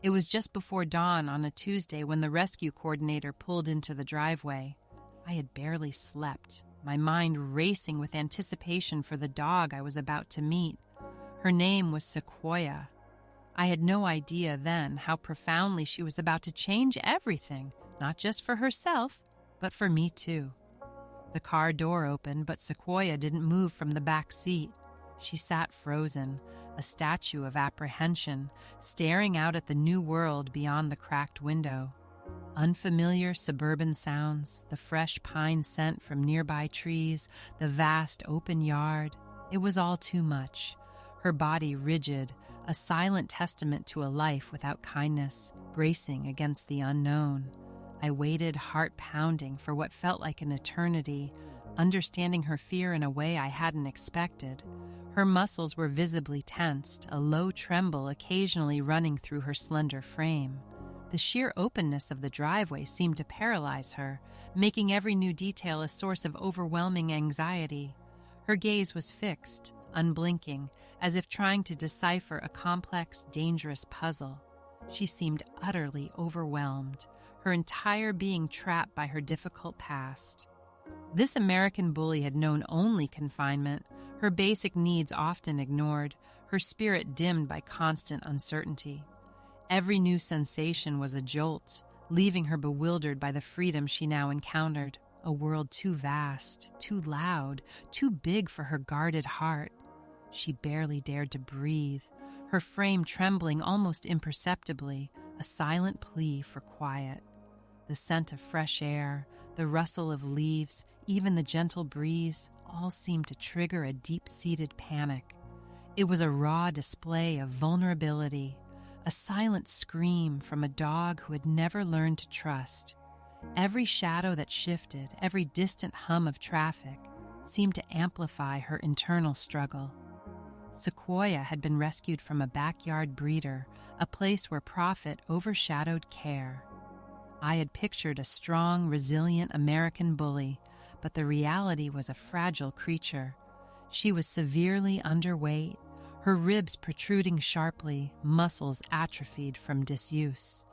It was just before dawn on a Tuesday when the rescue coordinator pulled into the driveway. I had barely slept, my mind racing with anticipation for the dog I was about to meet. Her name was Sequoyah. I had no idea then how profoundly she was about to change everything, not just for herself, but for me too. The car door opened, but Sequoyah didn't move from the back seat. She sat frozen, a statue of apprehension, staring out at the new world beyond the cracked window. Unfamiliar suburban sounds, the fresh pine scent from nearby trees, the vast open yard. It was all too much. Her body rigid, a silent testament to a life without kindness, bracing against the unknown. I waited, heart pounding, for what felt like an eternity, understanding her fear in a way I hadn't expected. Her muscles were visibly tensed, a low tremble occasionally running through her slender frame. The sheer openness of the driveway seemed to paralyze her, making every new detail a source of overwhelming anxiety. Her gaze was fixed, unblinking, as if trying to decipher a complex, dangerous puzzle. She seemed utterly overwhelmed, her entire being trapped by her difficult past. This American bully had known only confinement, her basic needs often ignored, her spirit dimmed by constant uncertainty. Every new sensation was a jolt, leaving her bewildered by the freedom she now encountered, a world too vast, too loud, too big for her guarded heart. She barely dared to breathe, her frame trembling almost imperceptibly, a silent plea for quiet. The scent of fresh air, the rustle of leaves, even the gentle breeze, all seemed to trigger a deep-seated panic. It was a raw display of vulnerability, a silent scream from a dog who had never learned to trust. Every shadow that shifted, every distant hum of traffic, seemed to amplify her internal struggle. Sequoyah had been rescued from a backyard breeder, a place where profit overshadowed care. I had pictured a strong, resilient American bully, but the reality was a fragile creature. She was severely underweight, her ribs protruding sharply, muscles atrophied from disuse.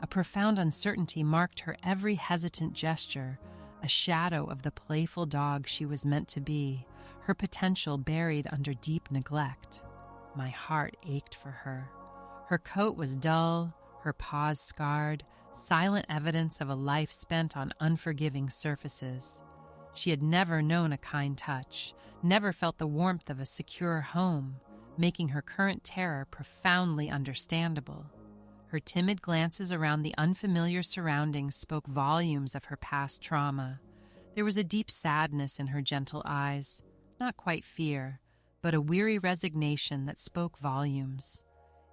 A profound uncertainty marked her every hesitant gesture, a shadow of the playful dog she was meant to be, her potential buried under deep neglect. My heart ached for her. Her coat was dull, her paws scarred, silent evidence of a life spent on unforgiving surfaces. She had never known a kind touch, never felt the warmth of a secure home, making her current terror profoundly understandable. Her timid glances around the unfamiliar surroundings spoke volumes of her past trauma. There was a deep sadness in her gentle eyes, not quite fear, but a weary resignation that spoke volumes.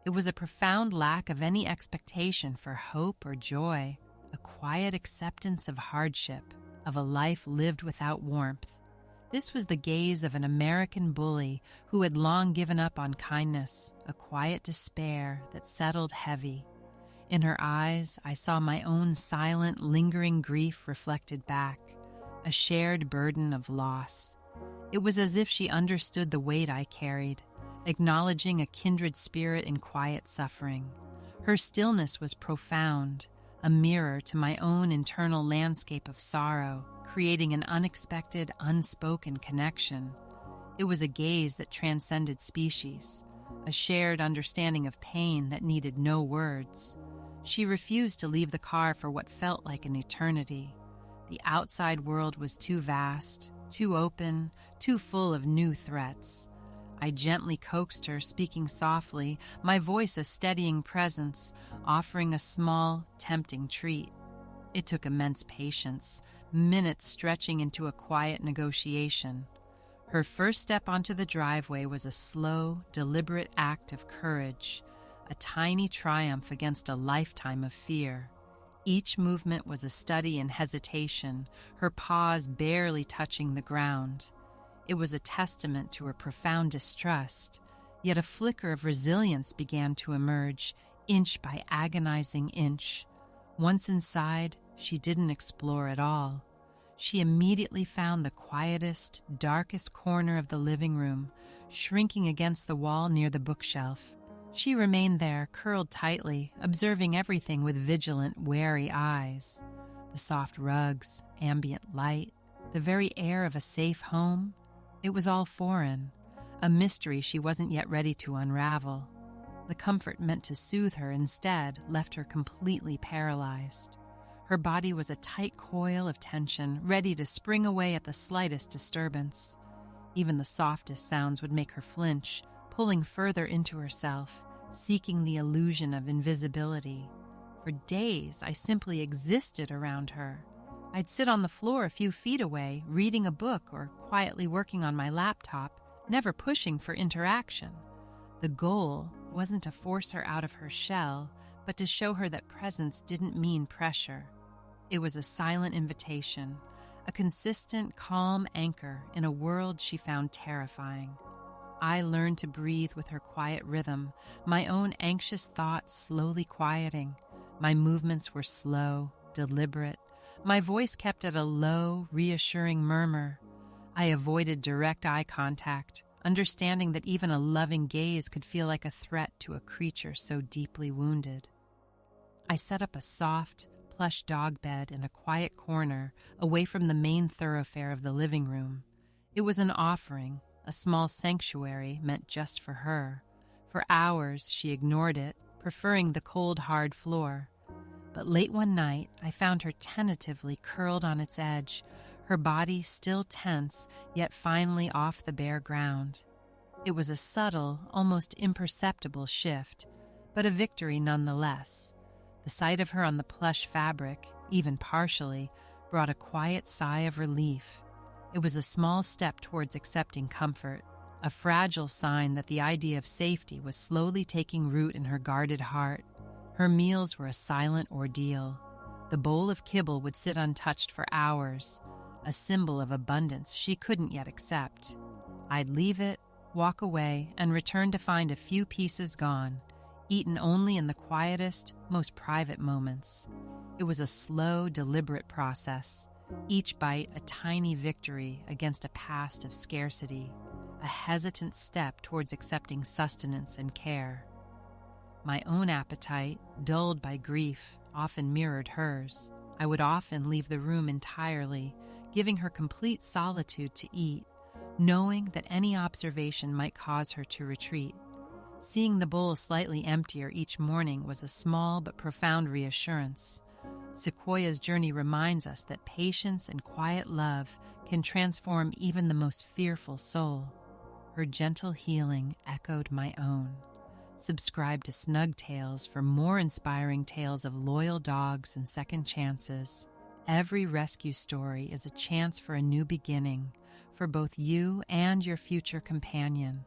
It was a profound lack of any expectation for hope or joy, a quiet acceptance of hardship, of a life lived without warmth. This was the gaze of an American bully who had long given up on kindness, a quiet despair that settled heavy. In her eyes, I saw my own silent, lingering grief reflected back, a shared burden of loss. It was as if she understood the weight I carried, acknowledging a kindred spirit in quiet suffering. Her stillness was profound, a mirror to my own internal landscape of sorrow, creating an unexpected, unspoken connection. It was a gaze that transcended species, a shared understanding of pain that needed no words. She refused to leave the car for what felt like an eternity. The outside world was too vast, too open, too full of new threats. I gently coaxed her, speaking softly, my voice a steadying presence, offering a small, tempting treat. It took immense patience, minutes stretching into a quiet negotiation. Her first step onto the driveway was a slow, deliberate act of courage, a tiny triumph against a lifetime of fear. Each movement was a study in hesitation, her paws barely touching the ground. It was a testament to her profound distrust, yet a flicker of resilience began to emerge, inch by agonizing inch. Once inside, she didn't explore at all. She immediately found the quietest, darkest corner of the living room, shrinking against the wall near the bookshelf. She remained there, curled tightly, observing everything with vigilant, wary eyes. The soft rugs, ambient light, the very air of a safe home. It was all foreign, a mystery she wasn't yet ready to unravel. The comfort meant to soothe her instead left her completely paralyzed. Her body was a tight coil of tension, ready to spring away at the slightest disturbance. Even the softest sounds would make her flinch, pulling further into herself, seeking the illusion of invisibility. For days, I simply existed around her. I'd sit on the floor a few feet away, reading a book or quietly working on my laptop, never pushing for interaction. The goal wasn't to force her out of her shell, but to show her that presence didn't mean pressure. It was a silent invitation, a consistent, calm anchor in a world she found terrifying. I learned to breathe with her quiet rhythm, my own anxious thoughts slowly quieting. My movements were slow, deliberate. My voice kept at a low, reassuring murmur. I avoided direct eye contact, understanding that even a loving gaze could feel like a threat to a creature so deeply wounded. I set up a soft, plush dog bed in a quiet corner away from the main thoroughfare of the living room. It was an offering, a small sanctuary meant just for her. For hours, she ignored it, preferring the cold, hard floor. But late one night, I found her tentatively curled on its edge, her body still tense, yet finally off the bare ground. It was a subtle, almost imperceptible shift, but a victory nonetheless. The sight of her on the plush fabric, even partially, brought a quiet sigh of relief. It was a small step towards accepting comfort, a fragile sign that the idea of safety was slowly taking root in her guarded heart. Her meals were a silent ordeal. The bowl of kibble would sit untouched for hours, a symbol of abundance she couldn't yet accept. I'd leave it, walk away, and return to find a few pieces gone, eaten only in the quietest, most private moments. It was a slow, deliberate process, each bite a tiny victory against a past of scarcity, a hesitant step towards accepting sustenance and care. My own appetite, dulled by grief, often mirrored hers. I would often leave the room entirely, giving her complete solitude to eat, knowing that any observation might cause her to retreat. Seeing the bowl slightly emptier each morning was a small but profound reassurance. Sequoyah's journey reminds us that patience and quiet love can transform even the most fearful soul. Her gentle healing echoed my own. Subscribe to Snug Tales for more inspiring tales of loyal dogs and second chances. Every rescue story is a chance for a new beginning, for both you and your future companion.